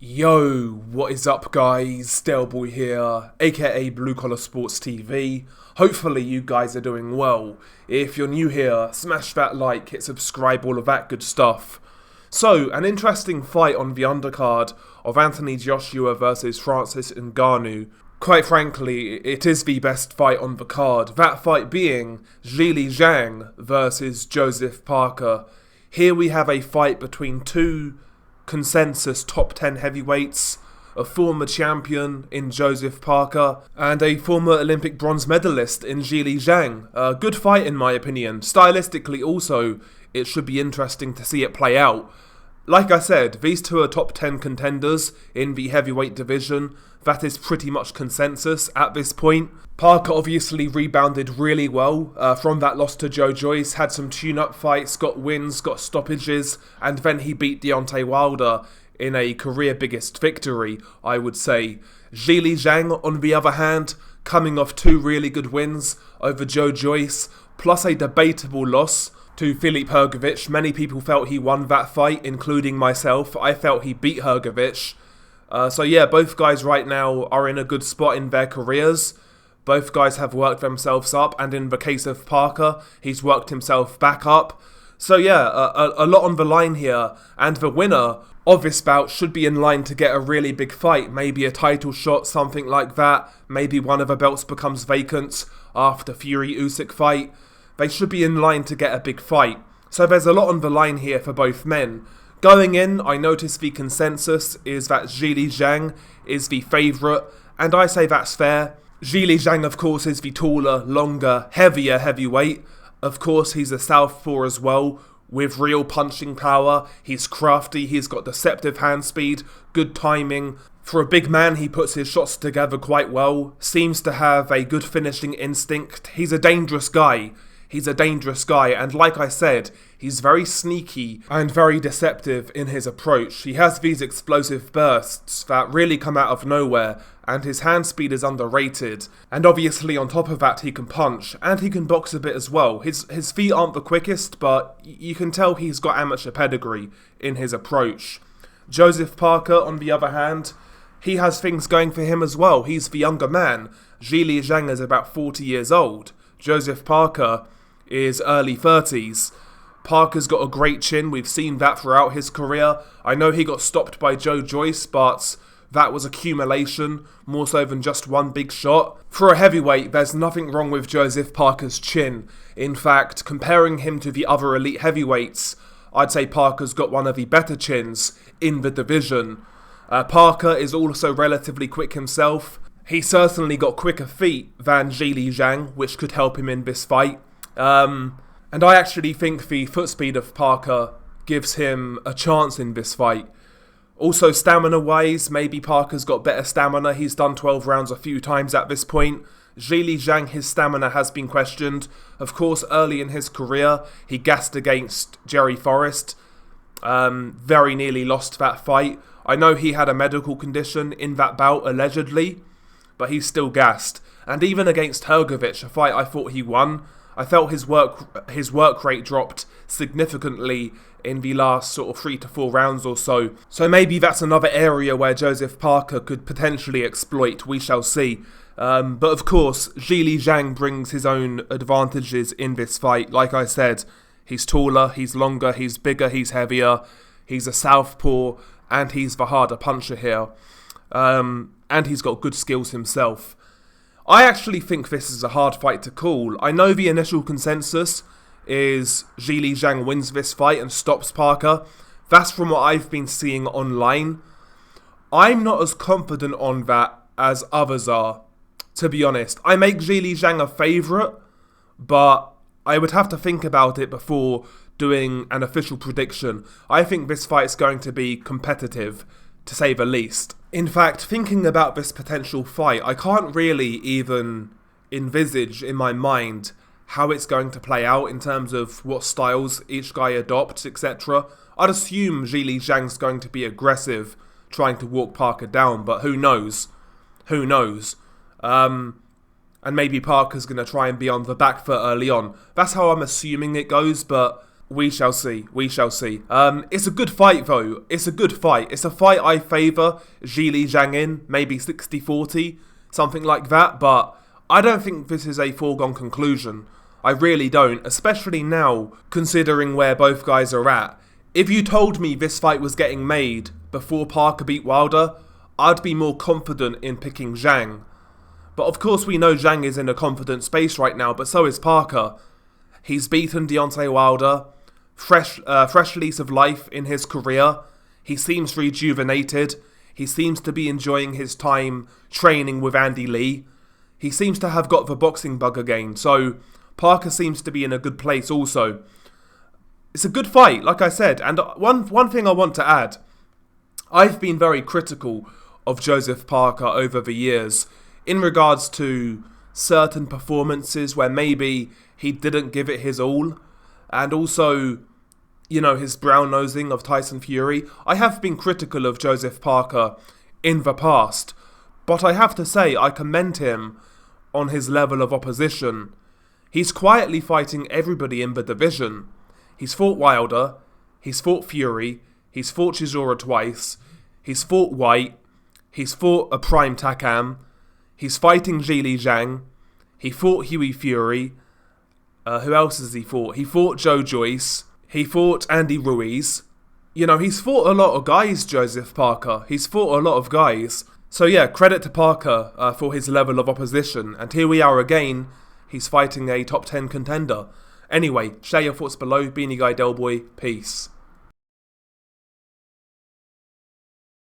Yo, what is up guys, Delboy here, aka Blue Collar Sports TV. Hopefully you guys are doing well. If you're new here, smash that like, hit subscribe, all of that good stuff. So, an interesting fight on the undercard of Anthony Joshua versus Francis Ngannou. Quite frankly, it is the best fight on the card, that fight being Zhilei Zhang versus Joseph Parker. Here we have a fight between two consensus top 10 heavyweights, a former champion in Joseph Parker, and a former Olympic bronze medalist in Zhilei Zhang. A good fight in my opinion. Stylistically also, it should be interesting to see it play out. Like I said, these two are top 10 contenders in the heavyweight division. That is pretty much consensus at this point. Parker obviously rebounded really well from that loss to Joe Joyce, had some tune-up fights, got wins, got stoppages, and then he beat Deontay Wilder in a career biggest victory, I would say. Zhilei Zhang, on the other hand, coming off two really good wins over Joe Joyce, plus a debatable loss to Filip Hrgović. Many people felt he won that fight, including myself. I felt he beat Hrgović. So yeah, both guys right now are in a good spot in their careers. Both guys have worked themselves up, and in the case of Parker, he's worked himself back up. So yeah, a lot on the line here, and the winner of this bout should be in line to get a really big fight, maybe a title shot, something like that. Maybe one of the belts becomes vacant after Fury-Usyk fight. They should be in line to get a big fight. So there's a lot on the line here for both men. Going in, I noticed the consensus is that Zhilei Zhang is the favourite, and I say that's fair. Zhilei Zhang, of course, is the taller, longer, heavier heavyweight. Of course, he's a southpaw as well, with real punching power. He's crafty, he's got deceptive hand speed, good timing. For a big man, he puts his shots together quite well, seems to have a good finishing instinct. He's a dangerous guy. And like I said, he's very sneaky and very deceptive in his approach. He has these explosive bursts that really come out of nowhere, and his hand speed is underrated. And obviously on top of that, he can punch, and he can box a bit as well. His feet aren't the quickest, but you can tell he's got amateur pedigree in his approach. Joseph Parker, on the other hand, he has things going for him as well. He's the younger man. Zhilei Zhang is about 40 years old. Joseph Parker is early 30s. Parker's got a great chin, we've seen that throughout his career. I know he got stopped by Joe Joyce, but that was accumulation, more so than just one big shot. For a heavyweight, there's nothing wrong with Joseph Parker's chin. In fact, comparing him to the other elite heavyweights, I'd say Parker's got one of the better chins in the division. Parker is also relatively quick himself. He certainly got quicker feet than Zhilei Zhang, which could help him in this fight. And I actually think the foot speed of Parker gives him a chance in this fight. Also, stamina-wise, maybe Parker's got better stamina. He's done 12 rounds a few times at this point. Zhilei Zhang, his stamina has been questioned. Of course, early in his career, he gassed against Jerry Forrest. Very nearly lost that fight. I know he had a medical condition in that bout, allegedly, but he's still gassed. And even against Hrgović, a fight I thought he won, I felt his work rate dropped significantly in the last sort of 3 to 4 rounds or so. So maybe that's another area where Joseph Parker could potentially exploit, we shall see. But of course, Zhilei Zhang brings his own advantages in this fight. Like I said, he's taller, he's longer, he's bigger, he's heavier, he's a southpaw, and he's the harder puncher here. And he's got good skills himself. I actually think this is a hard fight to call. I know the initial consensus is Zhilei Zhang wins this fight and stops Parker. That's from what I've been seeing online. I'm not as confident on that as others are, to be honest. I make Zhilei Zhang a favourite, but I would have to think about it before doing an official prediction. I think this fight's going to be competitive, to say the least. In fact, thinking about this potential fight, I can't really even envisage in my mind how it's going to play out in terms of what styles each guy adopts, etc. I'd assume Zhilei Zhang's going to be aggressive, trying to walk Parker down, but who knows? Who knows? And maybe Parker's going to try and be on the back foot early on. That's how I'm assuming it goes, but We shall see. We shall see. It's a good fight, though. It's a good fight. It's a fight I favour Zhilei Zhang in, maybe 60-40, something like that. But I don't think this is a foregone conclusion. I really don't, especially now, considering where both guys are at. If you told me this fight was getting made before Parker beat Wilder, I'd be more confident in picking Zhang. But of course we know Zhang is in a confident space right now, but so is Parker. He's beaten Deontay Wilder. Fresh lease of life in his career. He seems rejuvenated. He seems to be enjoying his time training with Andy Lee. He seems to have got the boxing bug again, so Parker seems to be in a good place also. It's a good fight, like I said, and one thing I want to add. I've been very critical of Joseph Parker over the years in regards to certain performances where maybe he didn't give it his all, and also, his brown-nosing of Tyson Fury. I have been critical of Joseph Parker in the past, but I have to say I commend him on his level of opposition. He's quietly fighting everybody in the division. He's fought Wilder, he's fought Fury, he's fought Chisora twice, he's fought White, he's fought a prime Takam, he's fighting Zhilei Zhang, he fought Hughie Fury, who else has he fought? He fought Joe Joyce, he fought Andy Ruiz. He's fought a lot of guys, Joseph Parker. He's fought a lot of guys. So yeah, credit to Parker for his level of opposition. And here we are again, he's fighting a top 10 contender. Anyway, share your thoughts below. Beanie Guy Delboy, peace.